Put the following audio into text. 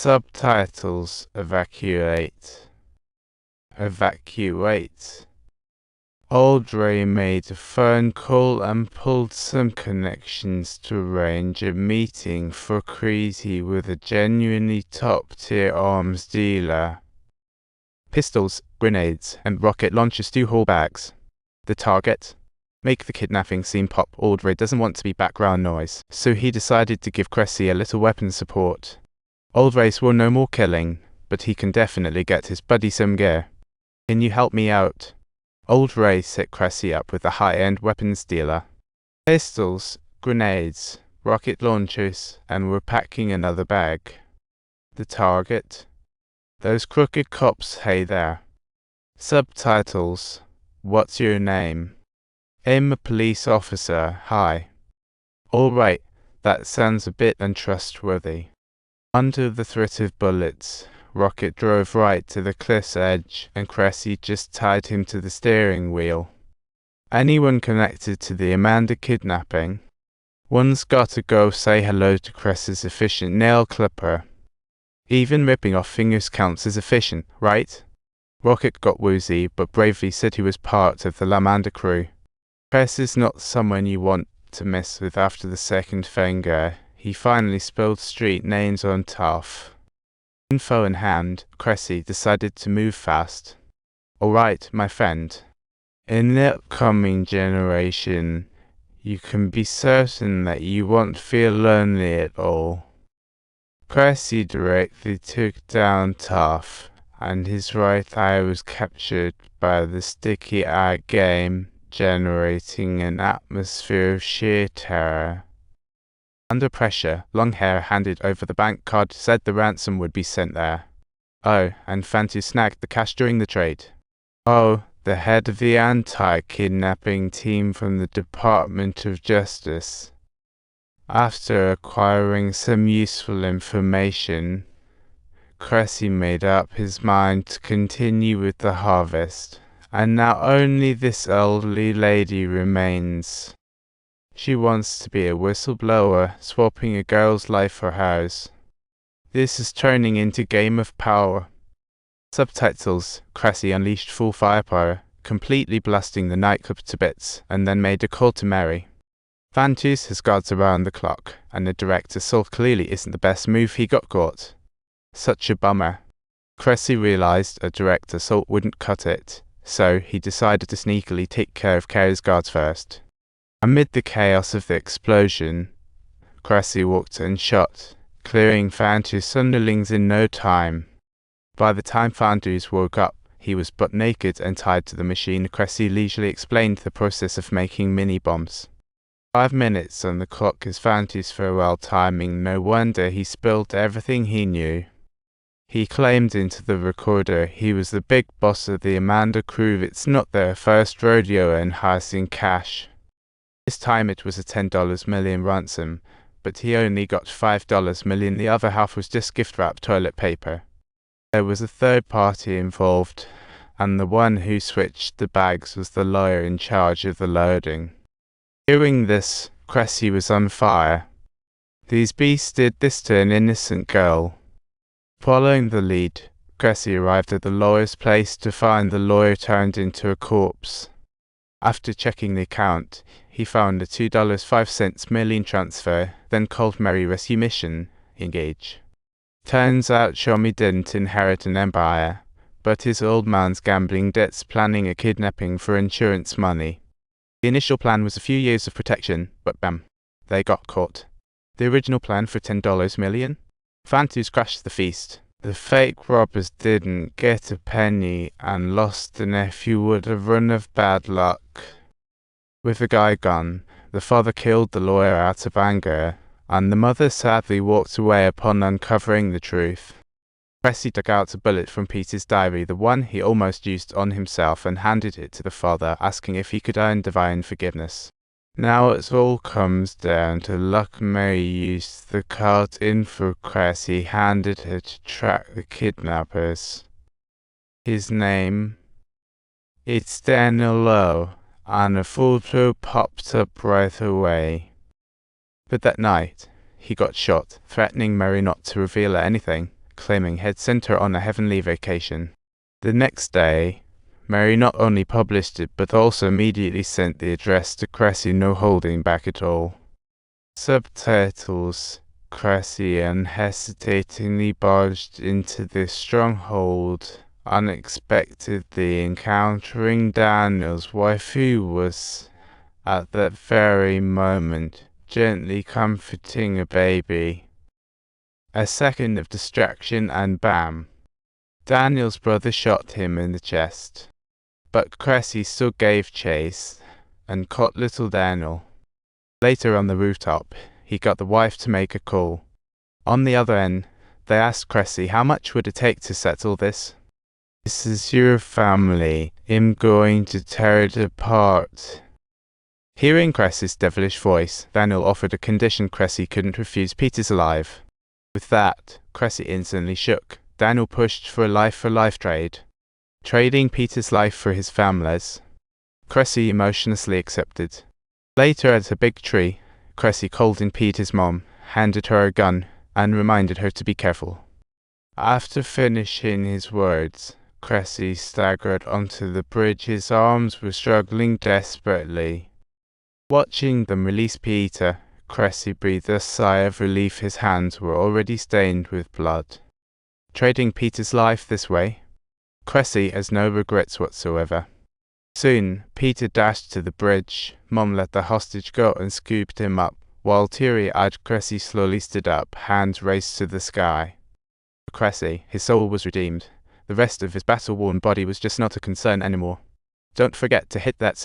Subtitles: Evacuate. Evacuate. Audrey made a phone call and pulled some connections to arrange a meeting for Creasy with a genuinely top-tier arms dealer. Pistols, grenades, and rocket launchers to haul bags. The target? Make the kidnapping scene pop. Audrey doesn't want to be background noise, so he decided to give Creasy a little weapon support. Audrey swore no more killing, but he can definitely get his buddy some gear. Can you help me out? Audrey set Creasy up with a high-end weapons dealer. Pistols, grenades, rocket launchers, and we're packing another bag. The target? Those crooked cops, hey there. Subtitles: What's your name? I'm a police officer, hi. Alright, that sounds a bit untrustworthy. Under the threat of bullets, Rocket drove right to the cliff's edge, and Creasy just tied him to the steering wheel. Anyone connected to the Amanda kidnapping? One's gotta go say hello to Creasy's efficient nail clipper. Even ripping off fingers counts as efficient, right? Rocket got woozy, but bravely said he was part of the Amanda crew. Creasy's not someone you want to mess with after the second finger. He finally spilled street names on Tough. Info in hand, Creasy decided to move fast. Alright, my friend. In the upcoming generation, you can be certain that you won't feel lonely at all. Creasy directly took down Tough, and his right eye was captured by the sticky eye game, generating an atmosphere of sheer terror. Under pressure, Longhair handed over the bank card, said the ransom would be sent there. Oh, and Fantu snagged the cash during the trade. Oh, the head of the anti-kidnapping team from the Department of Justice. After acquiring some useful information, Creasy made up his mind to continue with the harvest, and now only this elderly lady remains. She wants to be a whistleblower, swapping a girl's life for hers. This is turning into Game of Power. Subtitles: Creasy unleashed full firepower, completely blasting the nightclub to bits, and then made a call to Mary. Fantus has guards around the clock, and the direct assault clearly isn't the best move. He got caught. Such a bummer. Creasy realized a direct assault wouldn't cut it, so he decided to sneakily take care of Carrie's guards first. Amid the chaos of the explosion, Creasy walked and shot, clearing Fantus' underlings in no time. By the time Fantus woke up, he was butt naked and tied to the machine. Creasy leisurely explained the process of making mini-bombs. 5 minutes on the clock is Fantus' farewell timing. No wonder he spilled everything he knew. He claimed into the recorder he was the big boss of the Amanda crew. It's not their first rodeo in heisting cash. This time it was a $10 million ransom, but he only got $5 million. The other half was just gift-wrapped toilet paper. There was a third party involved, and the one who switched the bags was the lawyer in charge of the loading. Hearing this, Creasy was on fire. These beasts did this to an innocent girl. Following the lead, Creasy arrived at the lawyer's place to find the lawyer turned into a corpse. After checking the account, he found a $2.05 million transfer, then called Mary rescue mission, engage. Turns out Shomi didn't inherit an empire, but his old man's gambling debts, planning a kidnapping for insurance money. The initial plan was a few years of protection, but bam, they got caught. The original plan for $10 million? Fantus crashed the feast. The fake robbers didn't get a penny, and lost the nephew would have run of bad luck. With the guy gone, the father killed the lawyer out of anger, and the mother sadly walked away upon uncovering the truth. Creasy dug out a bullet from Peter's diary, the one he almost used on himself, and handed it to the father, asking if he could earn divine forgiveness. Now it all comes down to luck. Mary used the card info Creasy handed her to track the kidnappers. His name? It's Daniel Lowe, and a photo popped up right away. But that night, he got shot, threatening Mary not to reveal anything. claiming he'd sent her on a heavenly vacation. The next day, Mary not only published it but also immediately sent the address to Creasy, no holding back at all. Subtitles. Creasy unhesitatingly barged into this stronghold, unexpectedly encountering Daniel's wife, who was, at that very moment, gently comforting a baby. A second of distraction and bam! Daniel's brother shot him in the chest. But Creasy still gave chase and caught little Daniel. Later on the rooftop, he got the wife to make a call. On the other end, they asked Creasy how much would it take to settle this. "This is your family. I'm going to tear it apart." Hearing Creasy's devilish voice, Daniel offered a condition Creasy couldn't refuse: Peter's alive. With that, Creasy instantly shook. Daniel pushed for a life-for-life trade, trading Peter's life for his family's. Creasy emotionlessly accepted. Later at a big tree, Creasy called in Peter's mom, handed her a gun, and reminded her to be careful. After finishing his words, Creasy staggered onto the bridge. His arms were struggling desperately. Watching them release Peter, Creasy breathed a sigh of relief. His hands were already stained with blood. Trading Peter's life this way, Creasy has no regrets whatsoever. Soon, Peter dashed to the bridge. Mom let the hostage go and scooped him up, while teary-eyed Creasy slowly stood up, hands raised to the sky. For Creasy, his soul was redeemed. The rest of his battle-worn body was just not a concern anymore. Don't forget to hit that